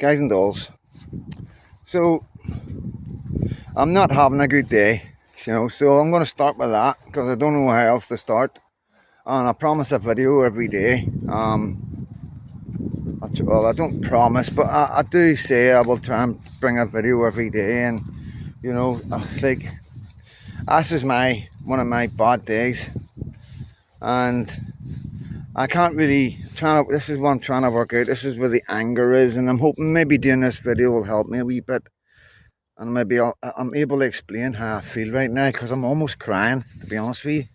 guys and dolls. So I'm not having a good day, so I'm going to start with that because I don't know how else to start. And I promise a video every day. Well, I don't promise, but I do say I will try and bring a video every day. And like this is one of my bad days, and I can't really this is what I'm trying to work out. This is where the anger is, and I'm hoping maybe doing this video will help me a wee bit. And maybe I'm able to explain how I feel right now, because I'm almost crying, to be honest with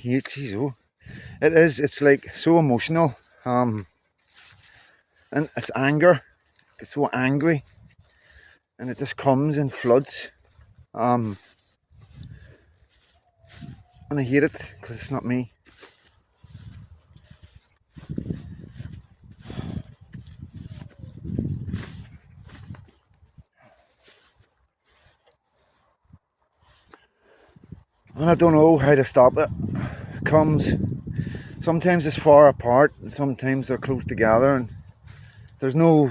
you. It's like so emotional. And it's anger. It's so angry. And it just comes in floods. And I hate it because it's not me. And I don't know how to stop it. It comes. Sometimes it's far apart, and sometimes they're close together, and there's no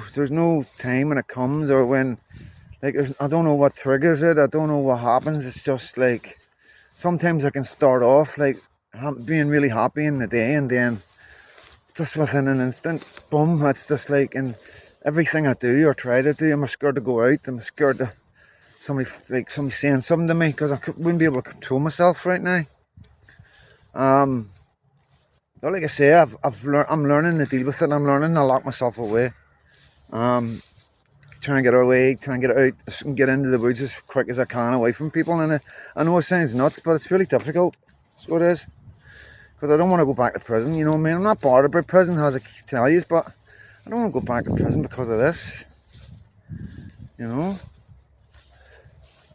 time when it comes, or when, like, I don't know what triggers it. I don't know what happens. It's just like sometimes I can start off like being really happy in the day, and then just within an instant, boom, it's just like, in everything I do or try to do, I'm scared to go out. I'm scared to somebody saying something to me, because I wouldn't be able to control myself right now. But like I say, I'm learning to deal with it. I'm learning to lock myself away. Trying to get away, trying to get out, and get into the woods as quick as I can, away from people. And I know it sounds nuts, but it's really difficult. So it is. Because I don't want to go back to prison, you know what I mean? I'm not bothered about prison, as I tell you, but I don't want to go back to prison because of this. You know?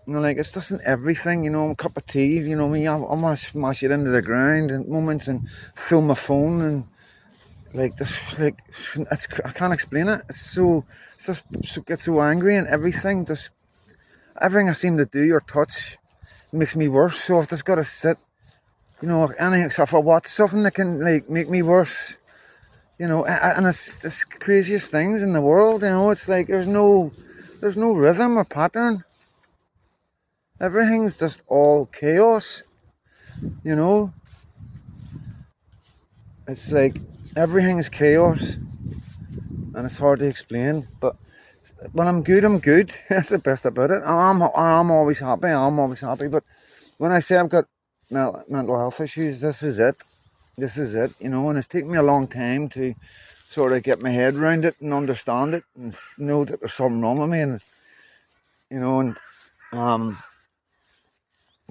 Like, it's just in everything, a cup of tea, you know me, I want to smash it into the ground in moments and fill my phone, and like this, like, I can't explain it. It's just get so angry, and everything I seem to do or touch makes me worse. So I've just got to sit, anything except for watch something that can, like, make me worse, and it's the craziest things in the world. It's like there's no rhythm or pattern. Everything's just all chaos, It's like everything is chaos, and it's hard to explain. But when I'm good, I'm good. That's the best about it. I'm always happy. But when I say I've got mental health issues, this is it. And it's taken me a long time to sort of get my head around it and understand it, and know that there's something wrong with me, and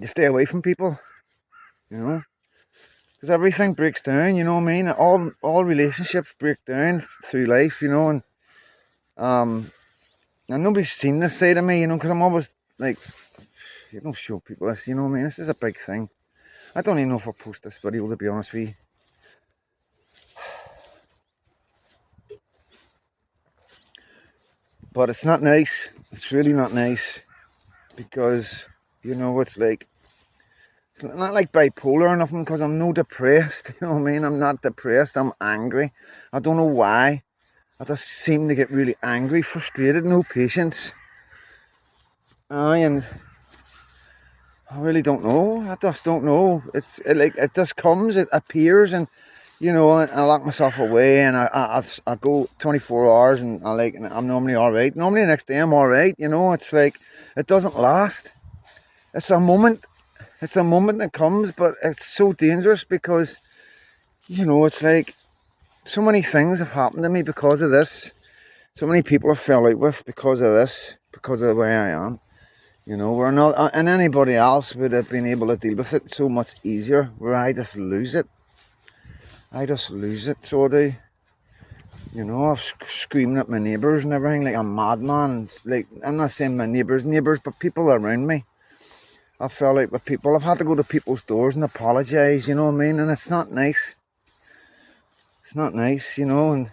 you stay away from people, because everything breaks down, you know what I mean? All relationships break down through life, and nobody's seen this side of me, because I'm always like, you don't show people this, you know what I mean? This is a big thing. I don't even know if I'll post this video, to be honest with you. But it's not nice. It's really not nice, because it's like, it's not like bipolar or nothing, because I'm no depressed, you know what I mean? I'm not depressed, I'm angry. I don't know why. I just seem to get really angry, frustrated, no patience. And I really don't know. I just don't know. It just comes, it appears, and I lock myself away, and I go 24 hours, and I'm normally alright. Normally the next day I'm alright, it's like, it doesn't last. It's a moment that comes, but it's so dangerous, because, it's like, so many things have happened to me because of this. So many people I fell out with because of this, because of the way I am. We're not, and anybody else would have been able to deal with it so much easier, where I just lose it. So I do. I'm screaming at my neighbours and everything like a madman. Like, I'm not saying my neighbours, but people around me. I felt like with people, I've had to go to people's doors and apologise, you know what I mean? And it's not nice. It's not nice, and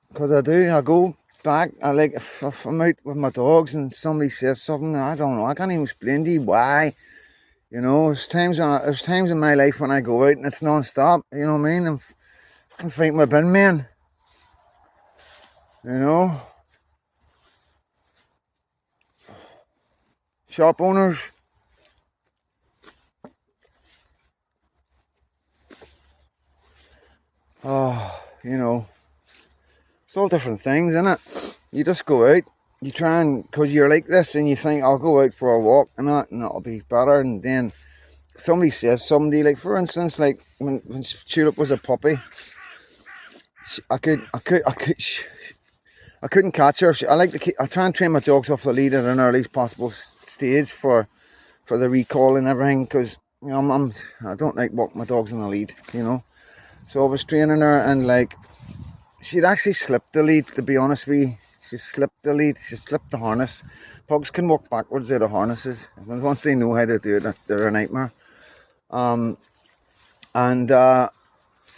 because I go back, if I'm out with my dogs and somebody says something, I don't know, I can't even explain to you why. There's times in my life when I go out and it's non-stop, you know what I mean? I'm fucking fighting with bin men. You know, shop owners. Oh, you know, it's all different things, isn't it? You just go out, you try and, because you're like this, and you think, I'll go out for a walk and that'll be better. And then somebody says, like, for instance, like when Tulip was a puppy, I couldn't catch her. I like to keep, I try and train my dogs off the lead at an earliest possible stage for the recall and everything, because you know I don't like walking my dogs on the lead, you know. So I was training her, and like she'd actually slipped the lead. To be honest with you, she slipped the lead. She slipped the harness. Pugs can walk backwards out of harnesses, and once they know how to do it, they're a nightmare. And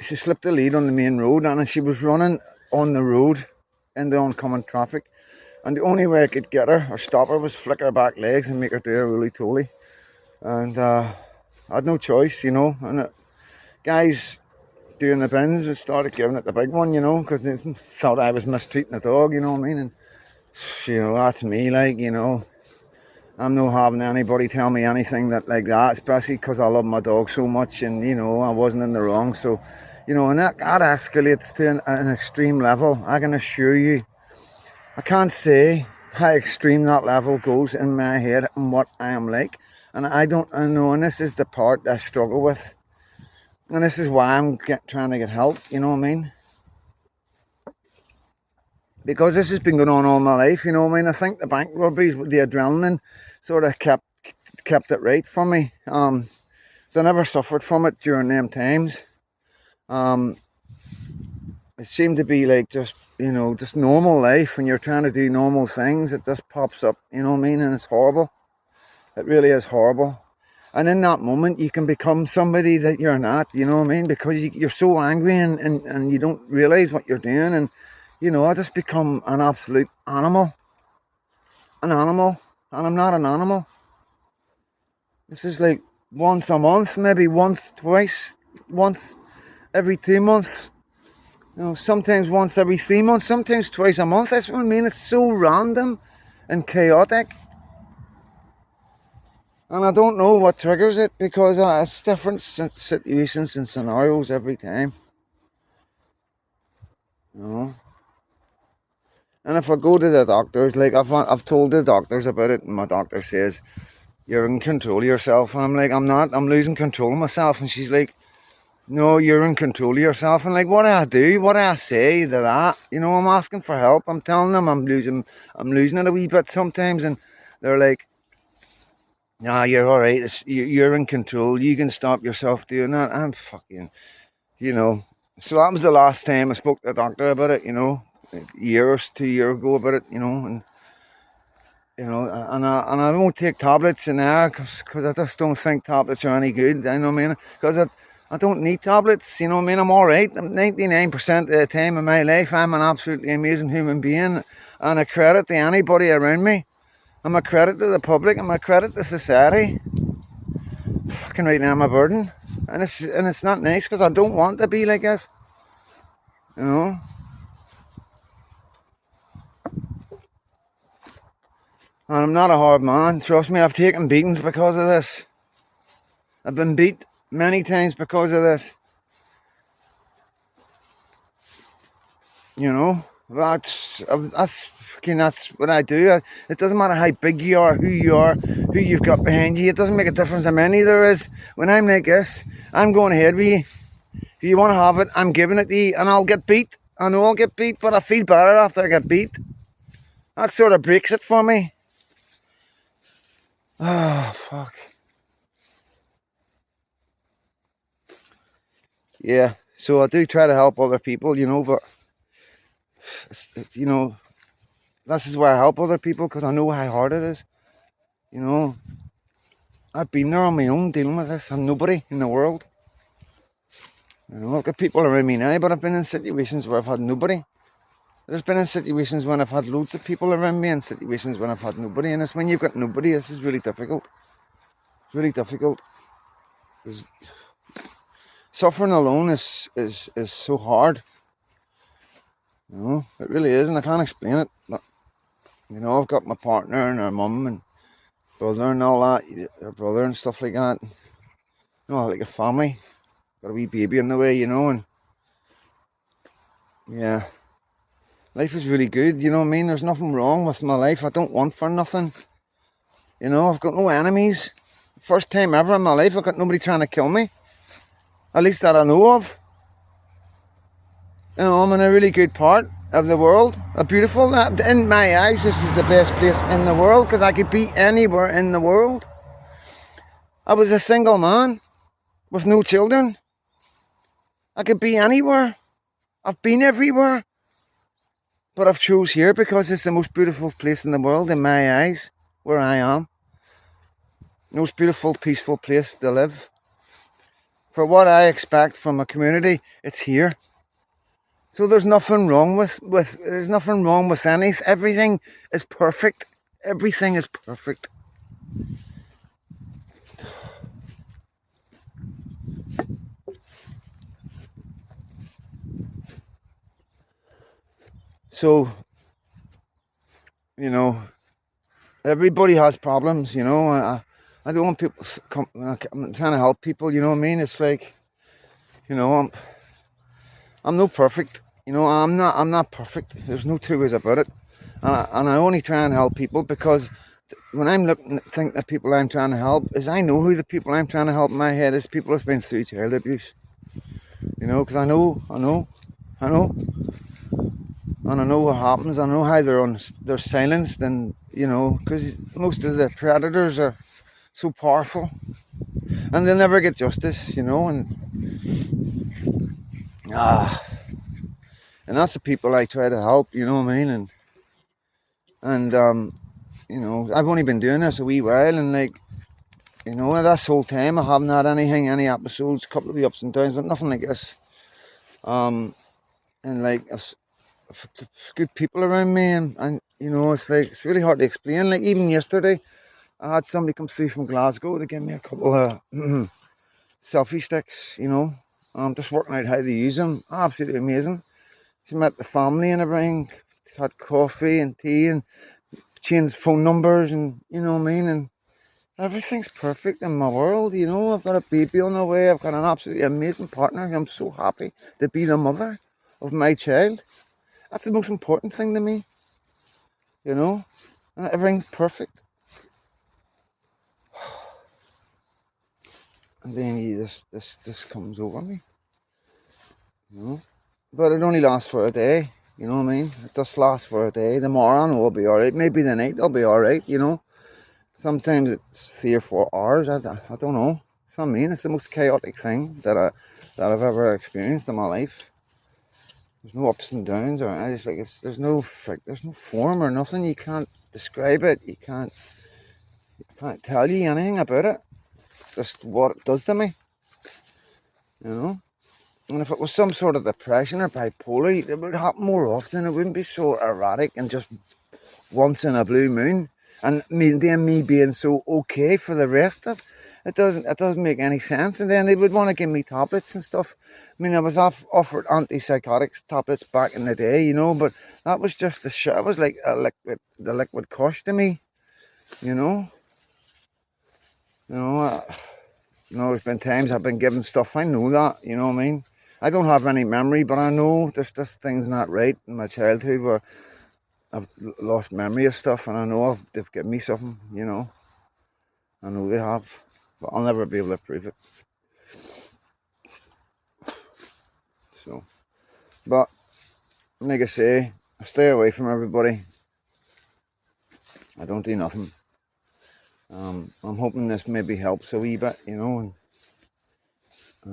she slipped the lead on the main road, and she was running on the road in the oncoming traffic. And the only way I could get her or stop her was flick her back legs and make her do a roly-toly. And I had no choice, you know. And guys doing the bins started giving it the big one, you know, because they thought I was mistreating the dog, you know what I mean? And, you know, that's me, like, you know. I'm not having anybody tell me anything like that, especially because I love my dog so much, and, you know, I wasn't in the wrong. So, you know, and that escalates to an extreme level. I can assure you, I can't say how extreme that level goes in my head and what I am like. And I know, and this is the part I struggle with. And this is why I'm trying to get help, you know what I mean? Because this has been going on all my life, you know what I mean? I think the bank robberies, the adrenaline sort of kept it right for me. So I never suffered from it during them times. It seemed to be like just, you know, just normal life. When you're trying to do normal things, it just pops up, you know what I mean? And it's horrible. It really is horrible. And in that moment, you can become somebody that you're not, you know what I mean? Because you're so angry, and you don't realise what you're doing. And, you know, I just become an absolute animal. An animal. And I'm not an animal. This is like once a month, maybe once, twice, once every 2 months. You know, sometimes once every 3 months, sometimes twice a month. That's what I mean. It's so random and chaotic. And I don't know what triggers it, because it's different situations and scenarios every time. You know? And if I go to the doctors, like I've told the doctors about it, and my doctor says, you're in control of yourself. And I'm like, I'm not. I'm losing control of myself. And she's like, no, you're in control of yourself. And like, what do I do? What do I say to that? You know, I'm asking for help. I'm telling them I'm losing it a wee bit sometimes. And they're like, nah, you're all right. You're in control. You can stop yourself doing that. I'm fucking, you know. So that was the last time I spoke to the doctor about it, you know, a year or 2 years ago about it, you know. And, you know, and I don't take tablets in there, because I just don't think tablets are any good, you know what I mean? Because I don't need tablets, you know what I mean? I'm all right. 99% of the time in my life, I'm an absolutely amazing human being, and a credit to anybody around me. I'm a credit to the public. I'm a credit to society. Fucking right now I'm a burden, and it's not nice, because I don't want to be like this, you know. And I'm not a hard man. Trust me, I've taken beatings because of this. I've been beat many times because of this. You know, that's what I do. It doesn't matter how big you are, who you've got behind you. It doesn't make a difference how many there is. When I'm like this, I'm going ahead with you. If you want to have it, I'm giving it to you, and I'll get beat. I know I'll get beat, but I feel better after I get beat. That sort of breaks it for me. Oh, fuck. Yeah, so I do try to help other people, you know, but, you know, this is why I help other people, because I know how hard it is. You know, I've been there on my own dealing with this, and nobody in the world. You know, I've got people around me now, but I've been in situations where I've had nobody. There's been in situations when I've had loads of people around me, and situations when I've had nobody. And it's when you've got nobody, this is really difficult. It's really difficult. Suffering alone is so hard. You know, it really is, and I can't explain it. But, you know, I've got my partner and her mum and brother and all that, her brother and stuff like that. You know, like a family. Got a wee baby in the way, you know, and yeah, life is really good, you know what I mean? There's nothing wrong with my life. I don't want for nothing. You know, I've got no enemies. First time ever in my life, I've got nobody trying to kill me. At least that I know of. You know, I'm in a really good part of the world. A beautiful, in my eyes, this is the best place in the world because I could be anywhere in the world. I was a single man with no children. I could be anywhere. I've been everywhere. But I've chose here because it's the most beautiful place in the world in my eyes, where I am. Most beautiful, peaceful place to live. For what I expect from a community, it's here. So there's nothing wrong with there's nothing wrong with anything. Everything is perfect. Everything is perfect. So, you know, everybody has problems, you know. I don't want people I'm trying to help people, you know what I mean? It's like, you know, I'm no perfect. You know, I'm not perfect. There's no two ways about it. And I only try and help people because when I'm looking, think the people I'm trying to help is I know who the people I'm trying to help in my head is people that's been through child abuse. You know, because I know, and I know what happens. I know how they're silenced, and you know, because most of the predators are so powerful, and they'll never get justice. You know, and and that's the people I try to help. You know what I mean? And you know, I've only been doing this a wee while, and like, you know, this whole time I haven't had any episodes, a couple of the ups and downs, but nothing like this. And like, good people around me, and you know, it's like, it's really hard to explain. Like, even yesterday, I had somebody come through from Glasgow to give me a couple of selfie sticks, you know. I'm just working out how to use them. Absolutely amazing. She met the family and everything, had coffee and tea and changed phone numbers, and you know what I mean? And everything's perfect in my world, you know. I've got a baby on the way. I've got an absolutely amazing partner. I'm so happy to be the mother of my child. That's the most important thing to me, you know. And everything's perfect. And then this comes over me, you know. But it only lasts for a day, you know what I mean? It just lasts for a day. Tomorrow I know I'll be alright. Maybe the night I'll be alright, you know. Sometimes it's 3 or 4 hours. I don't know. So I mean, it's the most chaotic thing that I've ever experienced in my life. There's no ups and downs, or I just like there's no form or nothing. You can't describe it. You can't tell you anything about it. It's just what it does to me, you know. And if it was some sort of depression or bipolar, it would happen more often. It wouldn't be so erratic and just once in a blue moon. And me being so okay for the rest of it doesn't make any sense. And then they would want to give me tablets and stuff. I mean, I was offered antipsychotics tablets back in the day, you know, but that was just the shit. It was like the liquid kush to me, you know. There's been times I've been given stuff. I know that, you know what I mean. I don't have any memory, but I know there's just things not right in my childhood where I've lost memory of stuff, and I know they've given me something, you know. I know they have, but I'll never be able to prove it. So, but like I say, I stay away from everybody. I don't do nothing. I'm hoping this maybe helps a wee bit, you know. And I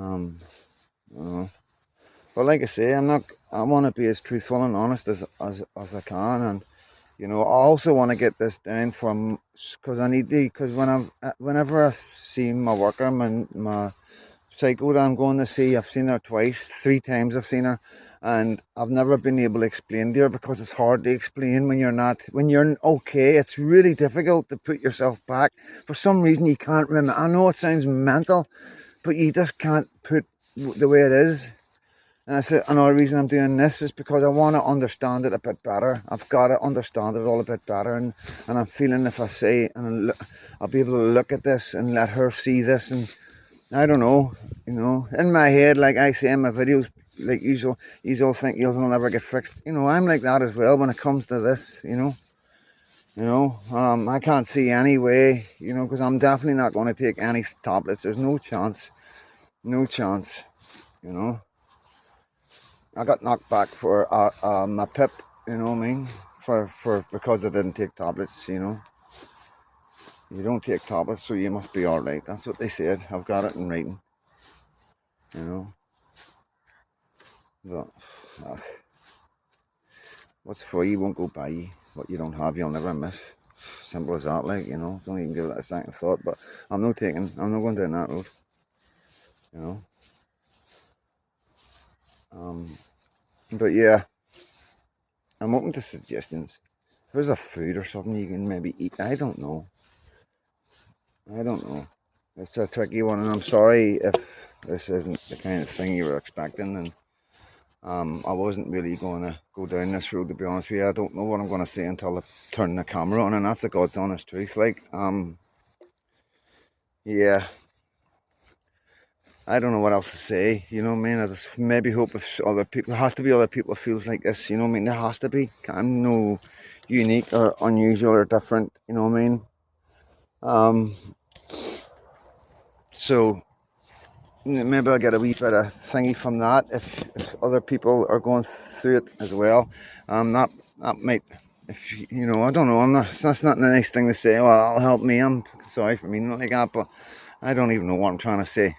don't know. But like I say, I want to be as truthful and honest as I can, and you know, I also want to get this down from because I need to. Because whenever I see my worker, my psycho that I'm going to see, I've seen her twice, 3 times I've seen her, and I've never been able to explain to her because it's hard to explain when you're okay. It's really difficult to put yourself back. For some reason, you can't remember. I know it sounds mental, but you just can't put the way it is. And that's another reason I'm doing this is because I want to understand it a bit better. I've got to understand it all a bit better, and I'm feeling if I say and I'll be able to look at this and let her see this, and I don't know, in my head, like I say in my videos, like you all think you'll never get fixed. I'm like that as well when it comes to this. I can't see any way, because I'm definitely not going to take any tablets. There's no chance, no chance. You know, I got knocked back for my PIP. You know what I mean? For because I didn't take tablets. You don't take tablets, so you must be all right. That's what they said. I've got it in writing. You know, but what's for you won't go by you. What you don't have, you'll never miss. Simple as that. Like don't even give it a second thought. But I'm not going down that road. You know. But yeah, I'm open to suggestions. If there's a food or something you can maybe eat, I don't know. It's a tricky one, and I'm sorry if this isn't the kind of thing you were expecting. And I wasn't really going to go down this road, to be honest with you. I don't know what I'm going to say until I turn the camera on, and that's the God's honest truth. Like, yeah, I don't know what else to say. You know what I mean? I just maybe hope if other people, there has to be other people who feels like this. You know what I mean? There has to be. I'm no unique or unusual or different. You know what I mean? So maybe I'll get a wee bit of thingy from that if other people are going through it as well. That might, if I don't know. That's not a nice thing to say. Well, that'll help me. I'm sorry for meaning like that, but I don't even know what I'm trying to say.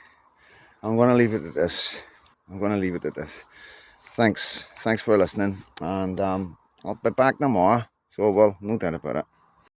I'm going to leave it at this. Thanks for listening, and I'll be back tomorrow. So, well, no doubt about it.